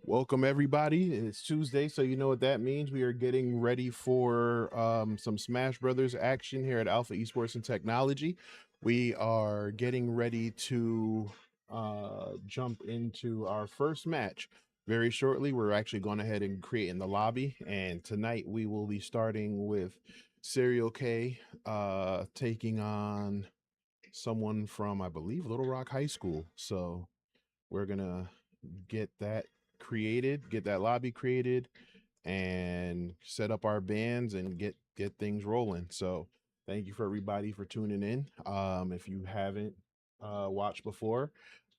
Welcome everybody. It's Tuesday, so you know what that means. We are getting ready for some Smash Brothers action here at Alpha Esports and Technology. We are getting ready to jump into our first match very shortly. We're actually going ahead and creating the lobby, and tonight we will be starting with Serial K taking on someone from, I believe, Little Rock High School. So we're gonna get that created, get that lobby created, and set up our bands and get things rolling. So thank you for everybody for tuning in. If you haven't watched before,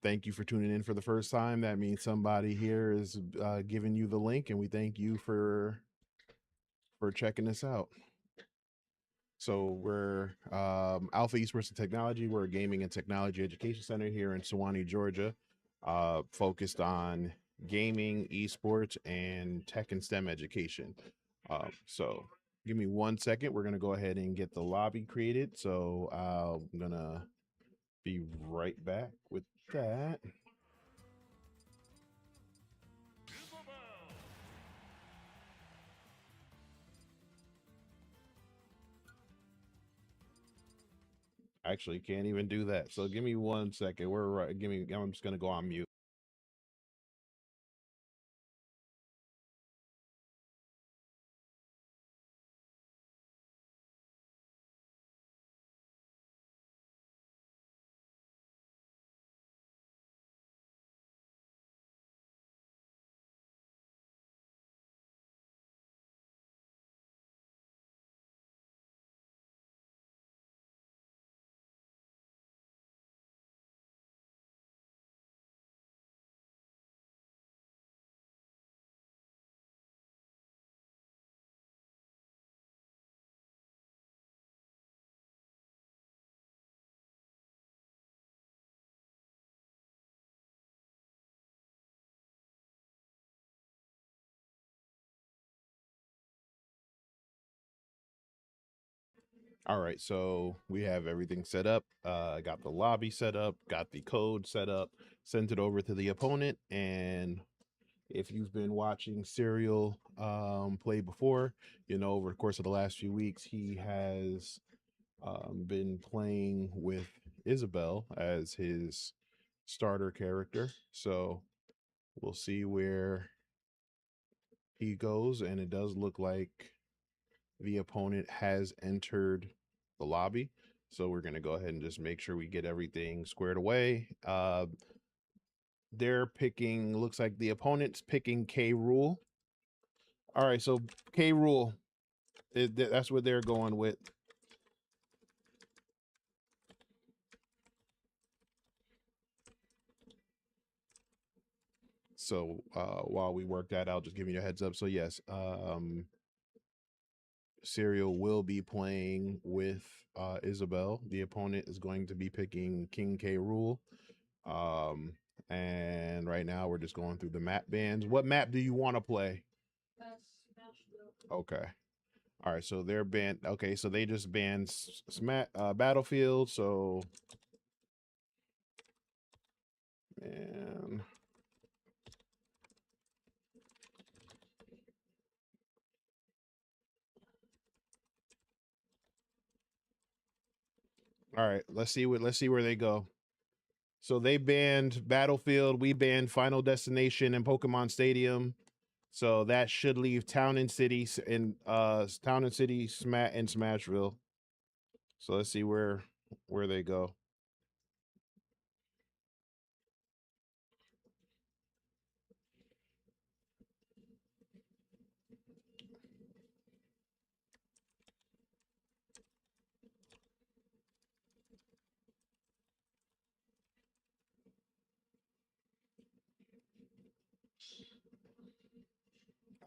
thank you for tuning in for the first time. That means somebody here is giving you the link, and we thank you for checking this out. So we're Alpha Esports and Technology. We're a gaming and technology education center here in Suwanee, Georgia, focused on gaming, esports, and tech and STEM education. So give me 1 second. We're gonna go ahead and get the lobby created. So I'm gonna be right back with that. Actually, can't even do that. So give me 1 second. We're right. Give me. I'm just gonna go on mute. All right, so we have everything set up. Got the lobby set up, got the code set up, sent it over to the opponent. And if you've been watching Serial play before, you know, over the course of the last few weeks, he has been playing with Isabel as his starter character. So we'll see where he goes. And it does look like the opponent has entered the lobby. So we're going to go ahead and just make sure we get everything squared away. They're picking, looks like the opponent's picking K Rule. All right, so K Rule, that's what they're going with. So while we work that out, just giving you a heads up. So yes, Serial will be playing with Isabel. The opponent is going to be picking King K Rule. Um, and right now we're just going through the map bands. What map do you want to play? Okay. All right, so they're banned. Okay, so they just banned Battlefield. So, man. All right, let's see where they go. So they banned Battlefield, we banned Final Destination and Pokemon Stadium. So that should leave Town and City Town and City and Smashville. So let's see where they go.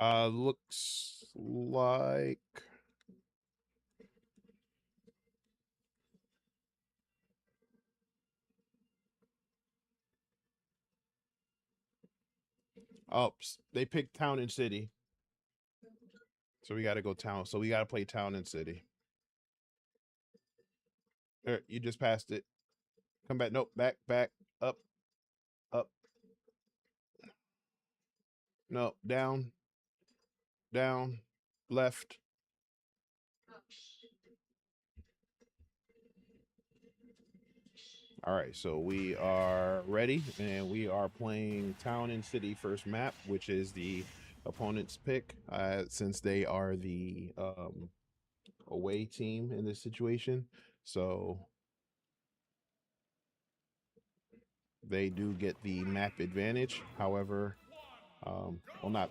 Looks like oh, they picked Town and City. So we got to go Town. So we got to play Town and City. You just passed it. Come back. Nope. Back. Up. Up. down, down, left. All right, so we are ready, and we are playing Town and City first map, which is the opponent's pick, since they are the away team in this situation. So they do get the map advantage. However, well,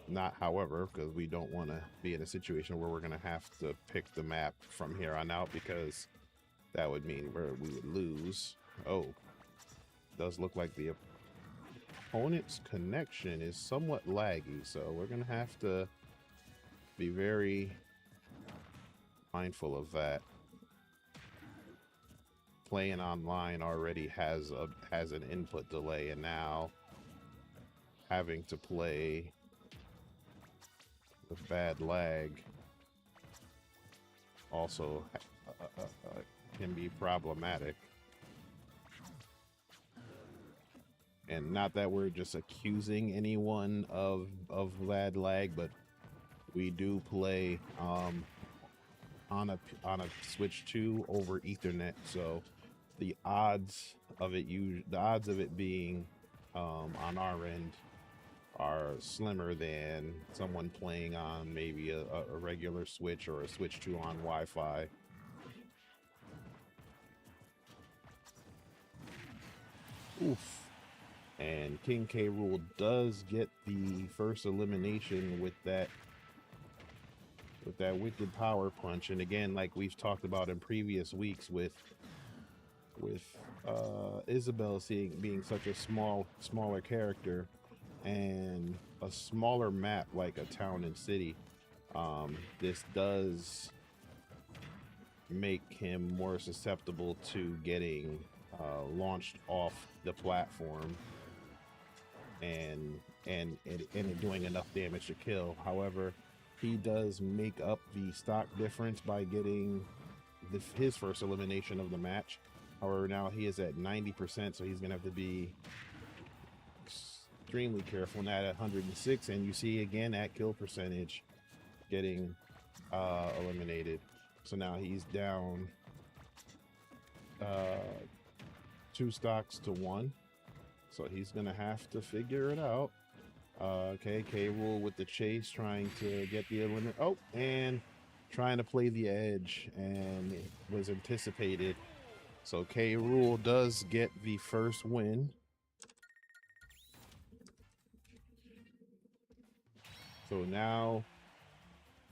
not however, because we don't want to be in a situation where we're going to have to pick the map from here on out, because that would mean we would lose. Oh, does look like the opponent's connection is somewhat laggy, so we're going to have to be very mindful of that. Playing online already has an input delay, and now having to play with bad lag also can be problematic. And not that we're just accusing anyone of bad lag, but we do play on a Switch 2 over Ethernet, so the odds of it being on our end are slimmer than someone playing on maybe a regular Switch or a Switch 2 on Wi-Fi. Oof. And King K. Rool does get the first elimination with that wicked power punch. And again, like we've talked about in previous weeks with Isabelle being such a smaller character and a smaller map like a Town and City, this does make him more susceptible to getting launched off the platform and doing enough damage to kill. However, he does make up the stock difference by getting his first elimination of the match. However, now he is at 90%, so he's gonna have to be extremely careful now at 106, and you see again at kill percentage getting eliminated. So now he's down 2 stocks to 1. So he's gonna have to figure it out. Okay, K. Rool with the chase, trying to get the eliminate. Oh, and trying to play the edge, and it was anticipated. So K. Rool does get the first win. So now,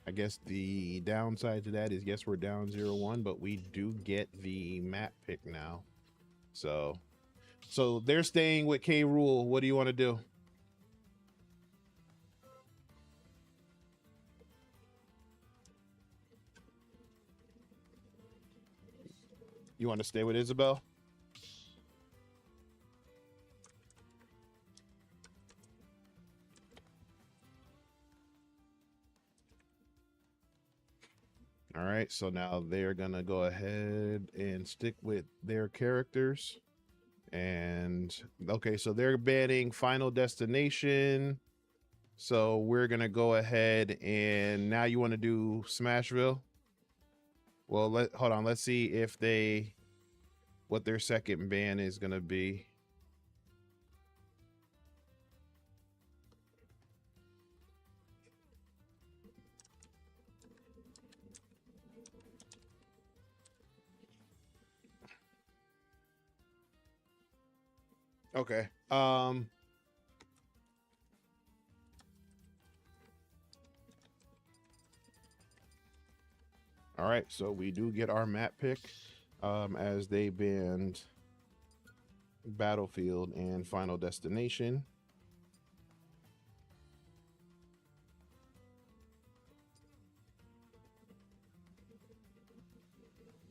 I guess the downside to that is, yes, we're down 0-1, but we do get the map pick now. So they're staying with K. Rool. What do you want to do? You want to stay with Isabelle? All right, so now they're gonna go ahead and stick with their characters. And okay, so they're banning Final Destination. So we're gonna go ahead, and now you want to do Smashville. Well, hold on. Let's see if what their second ban is gonna be. Okay. All right, so we do get our map pick, as they banned Battlefield and Final Destination.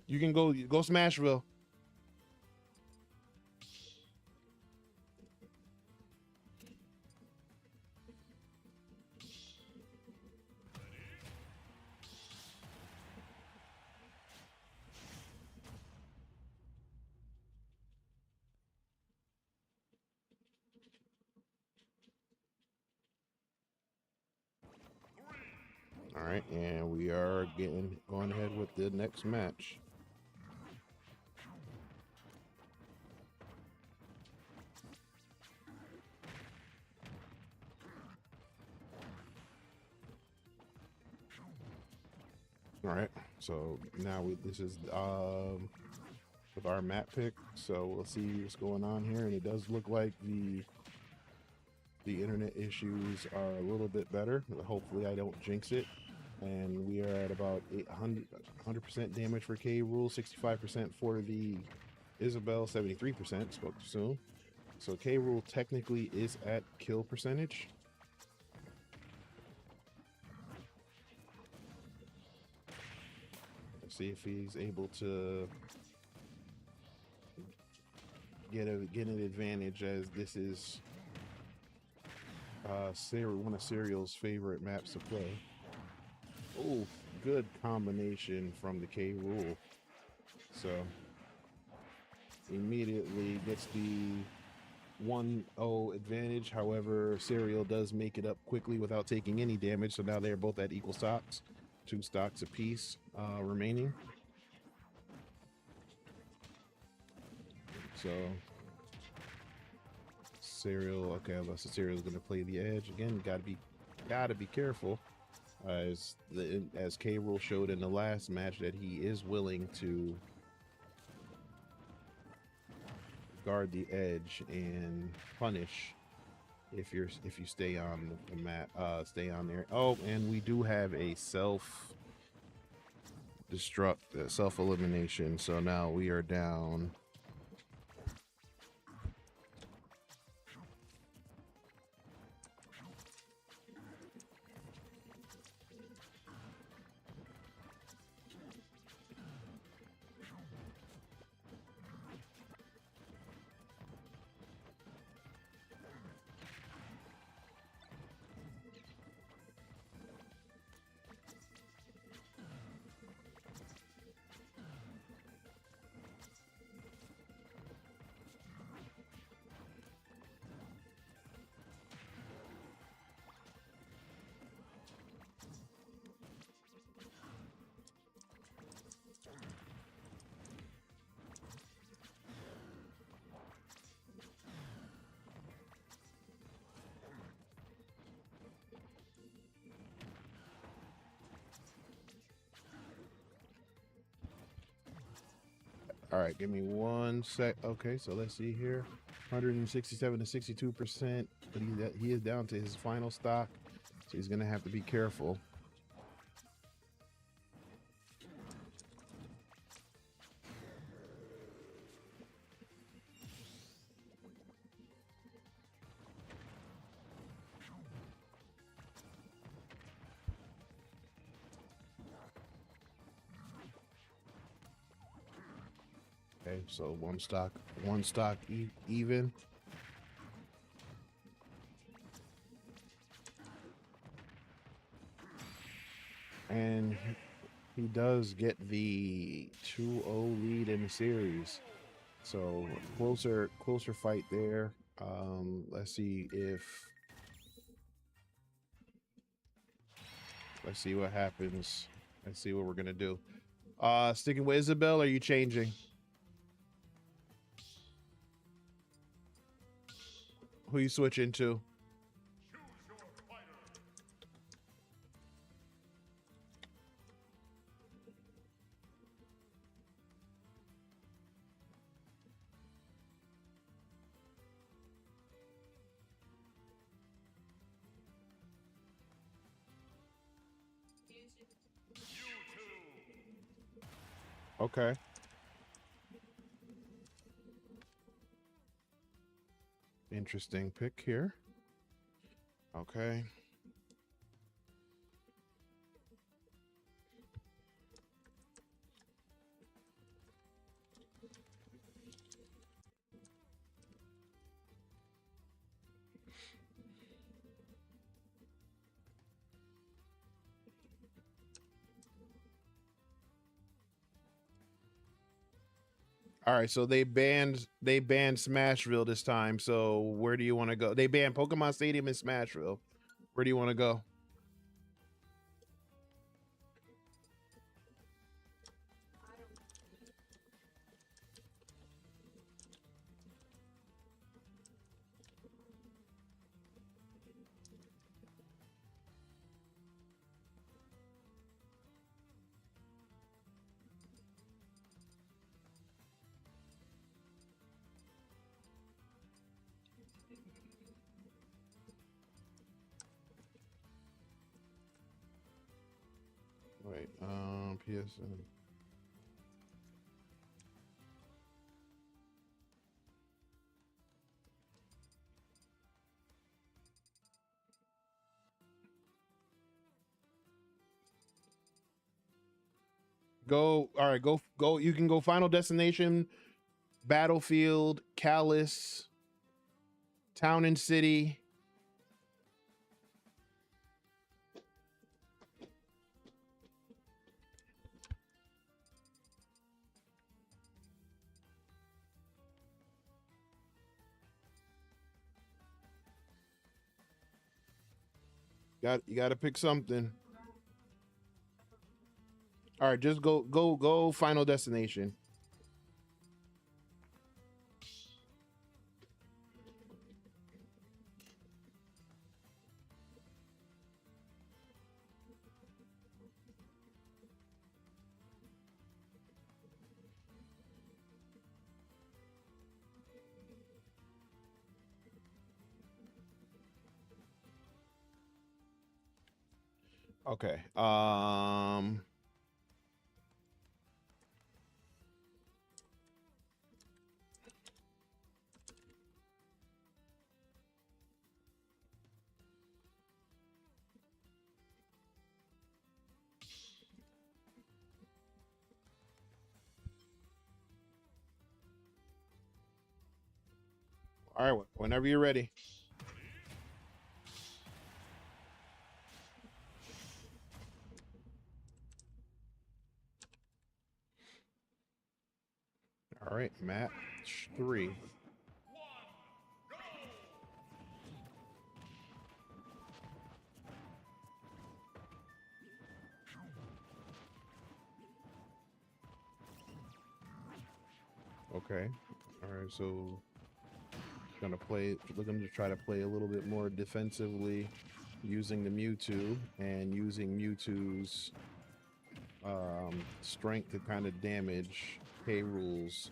You can go Smashville. right, and we are going ahead with the next match. All right, so now this is with our map pick, so we'll see what's going on here, and it does look like the internet issues are a little bit better. Hopefully I don't jinx it. And we are at about 100% damage for K. Rool, 65% for the Isabel, 73%, spoke too soon. So K. Rool technically is at kill percentage. Let's see if he's able to get an advantage, as this is one of Serial's favorite maps to play. Oh, good combination from the K. Rool. So immediately gets the 1-0 advantage. However, Serial does make it up quickly without taking any damage. So now they're both at equal stocks, 2 stocks apiece remaining. So Serial, okay, unless the Serial's going to play the edge again, gotta be careful. As K. Rool showed in the last match that he is willing to guard the edge and punish if you stay on the mat, stay on there. Oh, and we do have a self-destruct, self-elimination. So now we are down. All right, give me 1 sec. Okay, so let's see here. 167 to 62%, but he is down to his final stock, so he's gonna have to be careful. Okay, so one stock even. And he does get the 2-0 lead in the series. So closer fight there. Let's see what happens. Let's see what we're gonna do. Sticking with Isabel, or are you changing? Who you switching to? Okay. Interesting pick here. Okay. All right, so they banned Smashville this time. So where do you want to go? They banned Pokemon Stadium in Smashville. Where do you want to go? right. PSN. Go. All right. Go. You can go Final Destination, Battlefield, Callus, Town and City. You got to pick something. All right, just go Final Destination. Okay. All right, whenever you're ready. All right, match 3. Okay. All right, so gonna play. Looking to try to play a little bit more defensively, using the Mewtwo and using Mewtwo's strength to kind of damage K. Rool's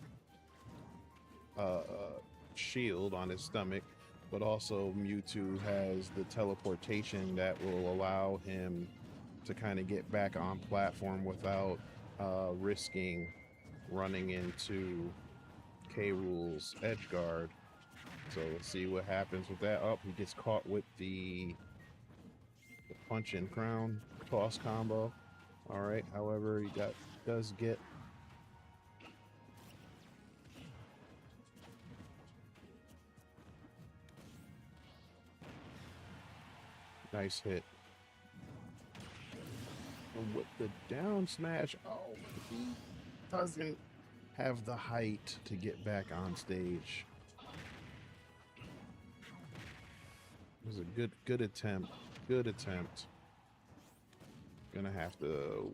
shield on his stomach, but also Mewtwo has the teleportation that will allow him to kind of get back on platform without risking running into K. Rool's edge guard. So let's see what happens with that. Oh, he gets caught with the punch and crown toss combo. All right, however, he does get nice hit. And with the down smash, oh, he doesn't have the height to get back on stage. It was a good attempt. Good attempt. Gonna have to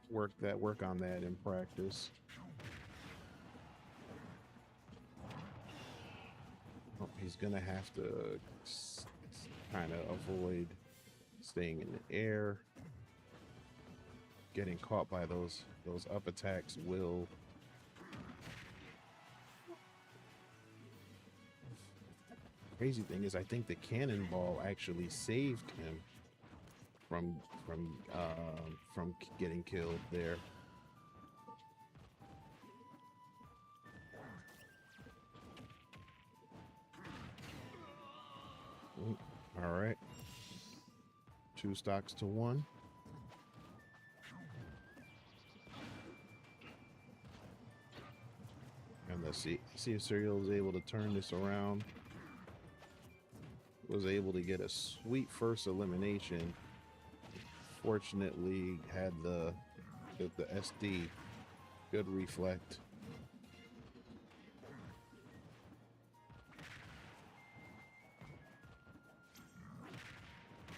work on that in practice. Oh, he's gonna have to kind of avoid staying in the air. Getting caught by those up attacks will crazy thing is I think the cannonball actually saved him from getting killed there. All right, 2 stocks to 1. And let's see if Serial is able to turn this around. Was able to get a sweet first elimination. Fortunately, had the SD. Good reflect.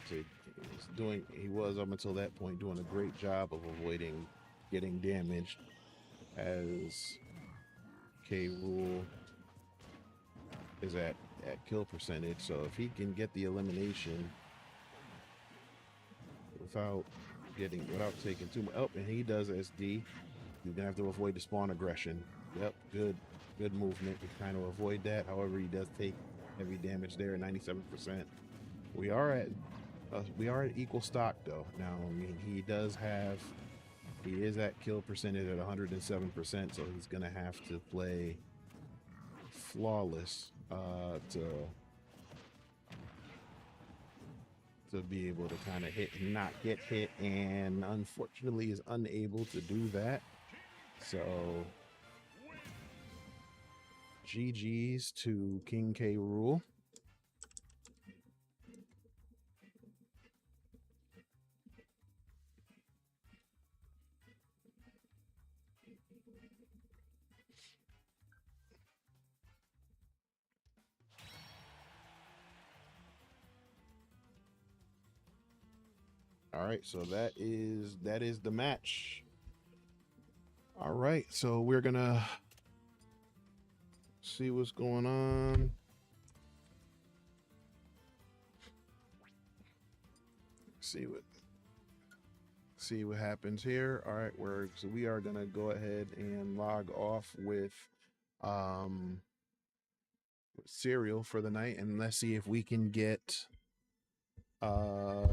So he was up until that point doing a great job of avoiding getting damaged as K. Rool is at kill percentage. So if he can get the elimination without taking too much, oh, and he does SD, he's gonna have to avoid the spawn aggression. Yep, good movement to kind of avoid that. However, he does take heavy damage there at 97%. We are at equal stock though. Now, I mean, he does have He is at kill percentage at 107%, so he's gonna have to play flawless to be able to kind of hit and not get hit, and unfortunately is unable to do that. So GG's to King K. Rool. All right, so that is the match. All right, so we're gonna see what's going on. See what happens here. All right, we are gonna go ahead and log off with Serial for the night, and let's see if we can get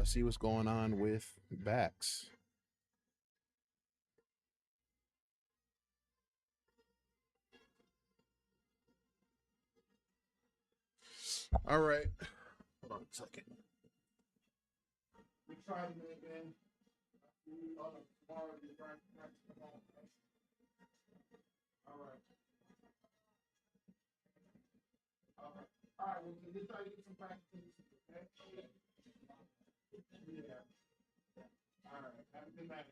see what's going on with Bax. All right, hold on a second. We tried it again. All right. All right. Well, we'll try to get some practice. Okay. Yeah. All right. Have a good night.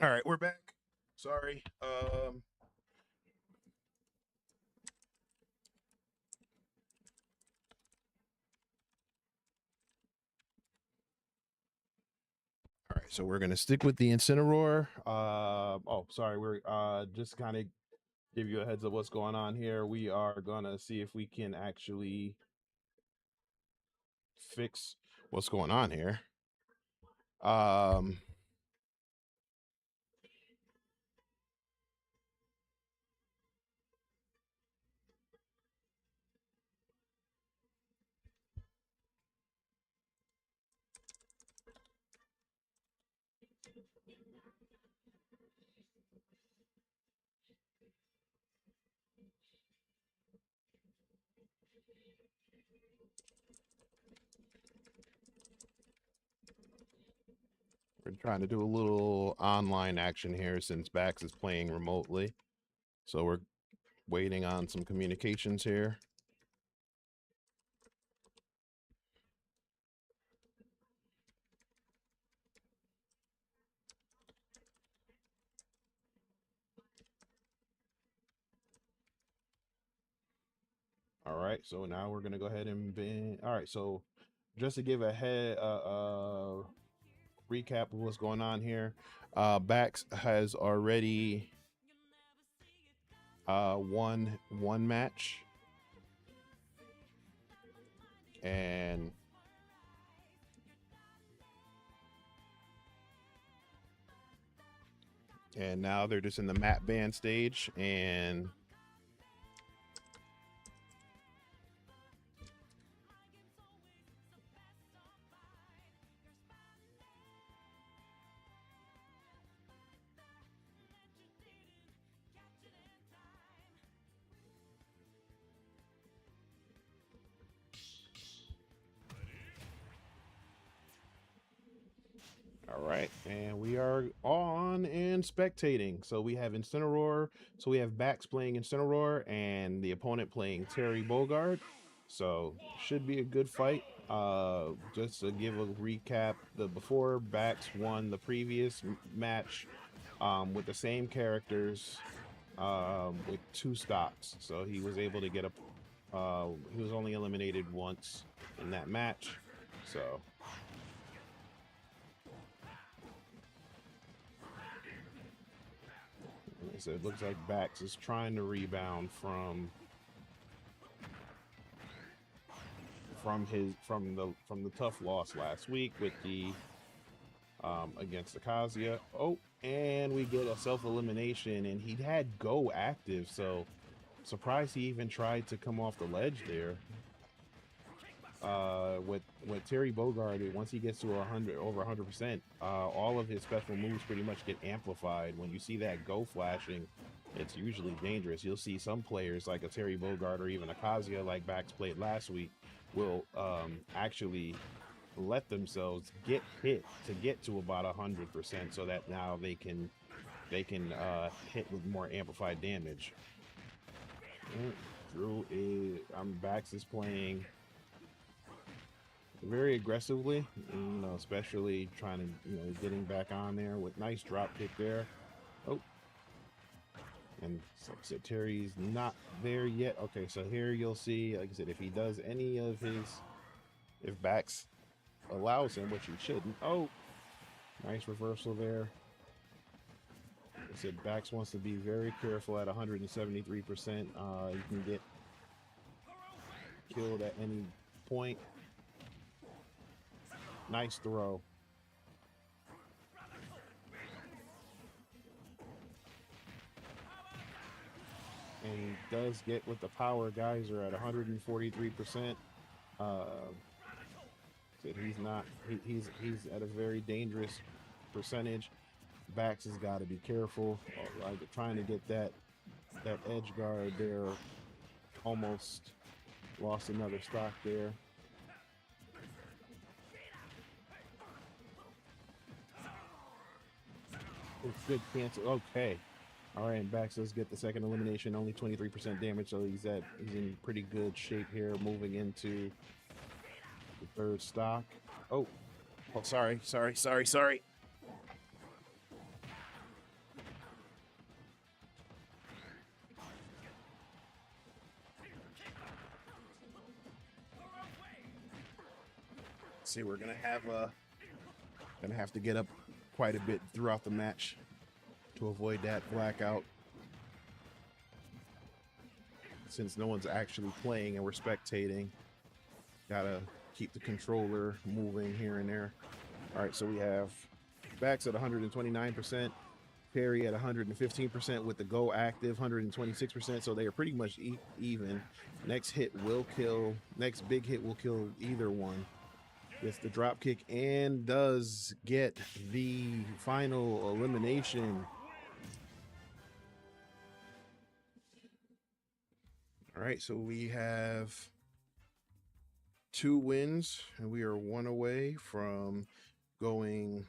All right, we're back. Sorry. All right, so we're gonna stick with the Incineroar. Oh, sorry, we're just kind of give you a heads up what's going on here. We are gonna see if we can actually fix what's going on here. We're trying to do a little online action here since Bax is playing remotely. So we're waiting on some communications here. All right, so now we're gonna go ahead and bin. All right, so just to give a recap of what's going on here, Bax has already won one match, and now they're just in the map ban stage, and All right, and we are on and spectating. So we have Incineroar. So we have Bax playing Incineroar and the opponent playing Terry Bogard. So should be a good fight. Just to give a recap, the before Bax won the previous match with the same characters with 2 stocks. So he was able to get a. He was only eliminated once in that match. So. So it looks like Bax is trying to rebound from the tough loss last week with the against Akasia. Oh, and we get a self-elimination, and he had Go active, so surprised he even tried to come off the ledge there. With Terry Bogard, once he gets to over 100%, all of his special moves pretty much get amplified. When you see that Go flashing, it's usually dangerous. You'll see some players like a Terry Bogard or even a Kazuya, like Bax played last week, will actually let themselves get hit to get to about 100%, so that now they can hit with more amplified damage. Drew is Bax is playing very aggressively, especially trying to, getting back on there with nice drop kick there. Oh, and like I said, Terry's not there yet. Okay, so here you'll see, like I said, if he does any of if Bax allows him, which he shouldn't. Oh, nice reversal there. Like I said, Bax wants to be very careful at 173%. You can get killed at any point. Nice throw. And he does get with the power. Guys are at 143%. He's at a very dangerous percentage. Bax has got to be careful. Like trying to get that edge guard there. Almost lost another stock there. Good cancel. Okay. All right, and Bax does get the second elimination, only 23% damage, so he's in pretty good shape here, moving into the third stock. Oh, sorry. See, we're gonna have to get up quite a bit throughout the match to avoid that blackout, since no one's actually playing and we're spectating. Gotta keep the controller moving here and there. All right, so we have Bax at 129%, Perry at 115% with the Go active 126%, so they are pretty much even. Next big hit will kill either one. Gets the drop kick and does get the final elimination. All right, so we have 2 wins, and we are 1 away from getting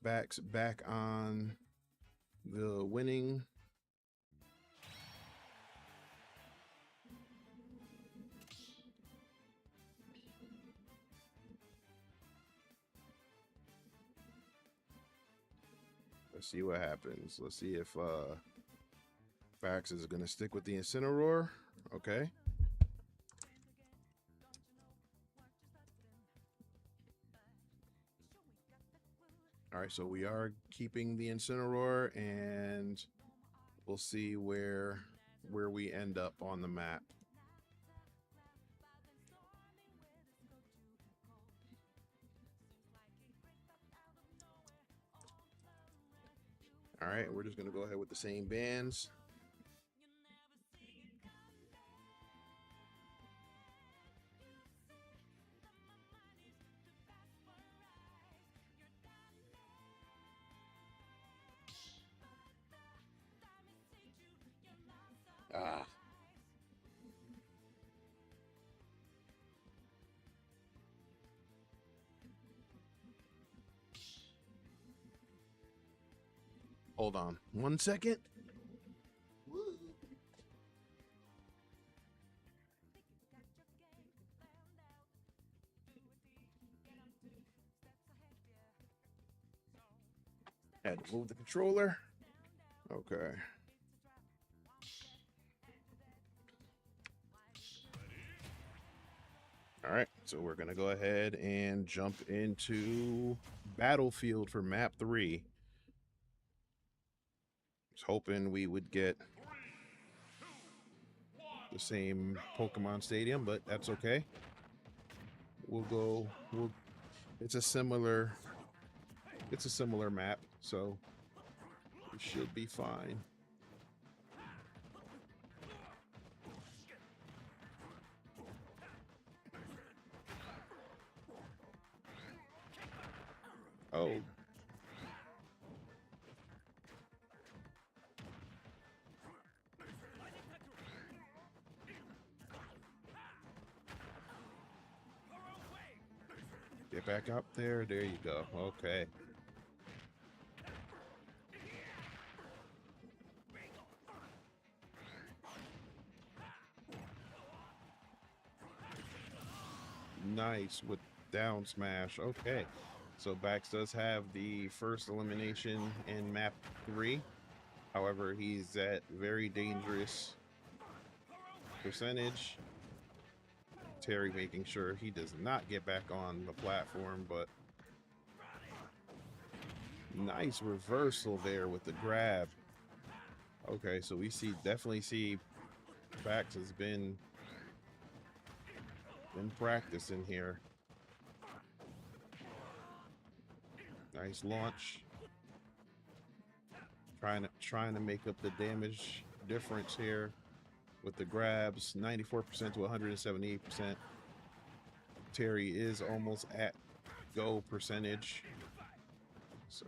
Bax back on the winning. Let's see what happens. Let's see if Bax is going to stick with the Incineroar. Okay. All right, so we are keeping the Incineroar, and we'll see where we end up on the map. All right, we're just going to go ahead with the same bands. Hold on 1 second. Had to move the controller. Okay. All right, so we're gonna go ahead and jump into Battlefield for map 3. Was hoping we would get the same Pokemon Stadium, but that's okay. It's a similar map, so we should be fine. Oh. Get back up there. There you go. Okay. Nice with down smash. Okay. So Bax does have the first elimination in map 3. However, he's at very dangerous percentage. Terry making sure he does not get back on the platform, but nice reversal there with the grab. Okay, so we definitely see Bax has been practicing here. Nice launch. Trying to make up the damage difference here with the grabs. 94% to 178%. Terry is almost at go percentage, so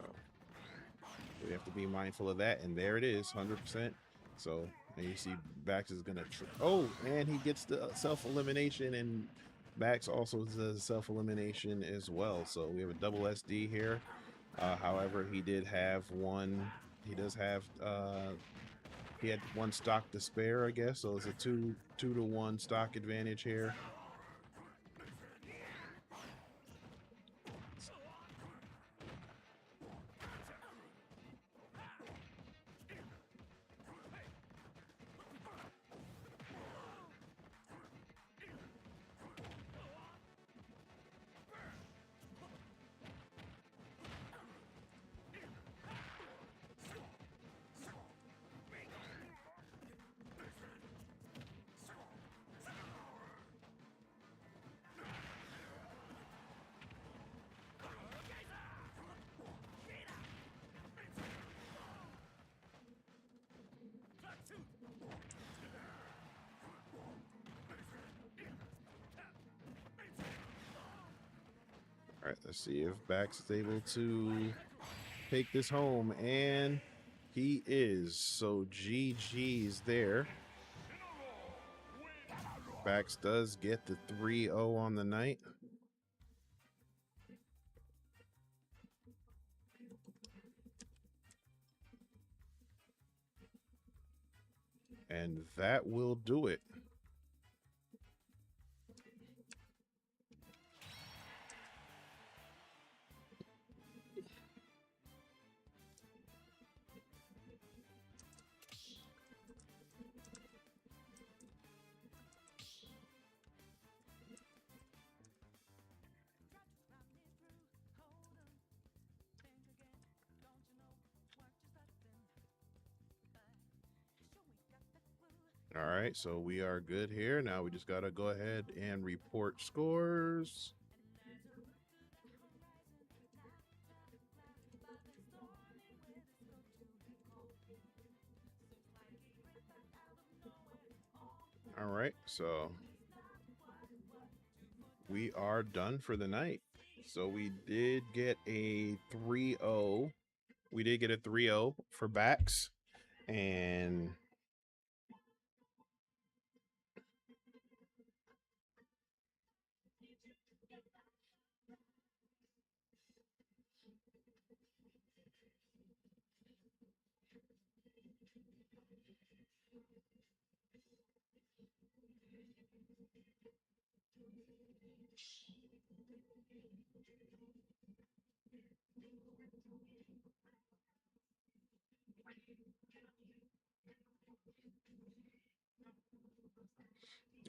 we have to be mindful of that. And there it is, 100%. So and you see Bax is gonna and he gets the self-elimination, and Bax also does self-elimination as well. So we have a double SD here. However, he did have one. He does have. He had one stock to spare, I guess. So it's a 2-to-1 stock advantage here. All right, let's see if Bax is able to take this home, and he is. So GG's there. Bax does get the 3-0 on the night. And that will do it. All right, so we are good here. Now we just got to go ahead and report scores. All right, so we are done for the night. So we did get a 3-0. We did get a 3-0 for Bax, and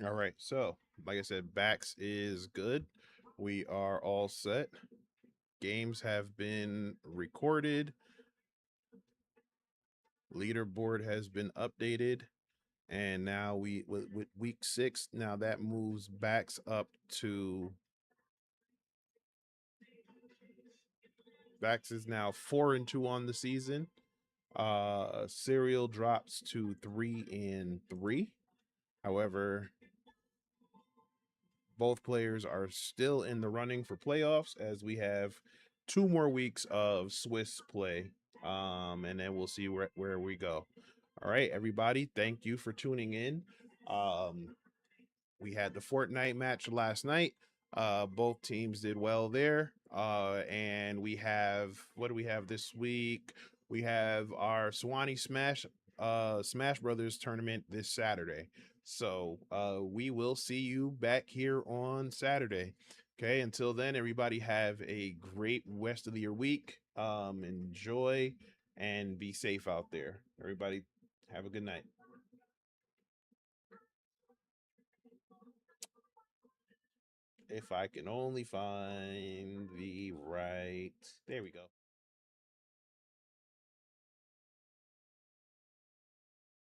All right. So, like I said, Bax is good. We are all set. Games have been recorded. Leaderboard has been updated. And now with week 6, now that moves Bax up to Bax is now 4-2 on the season. Serial drops to 3-3. However, both players are still in the running for playoffs as we have 2 more weeks of Swiss play. And then we'll see where we go. All right, everybody, thank you for tuning in. We had the Fortnite match last night. Both teams did well there. And we have, what do we have this week? We have our Suwanee Smash Brothers tournament this Saturday. So we will see you back here on Saturday. Okay, until then, everybody have a great rest of your week. Enjoy and be safe out there. Everybody have a good night. If I can only find the right, there we go.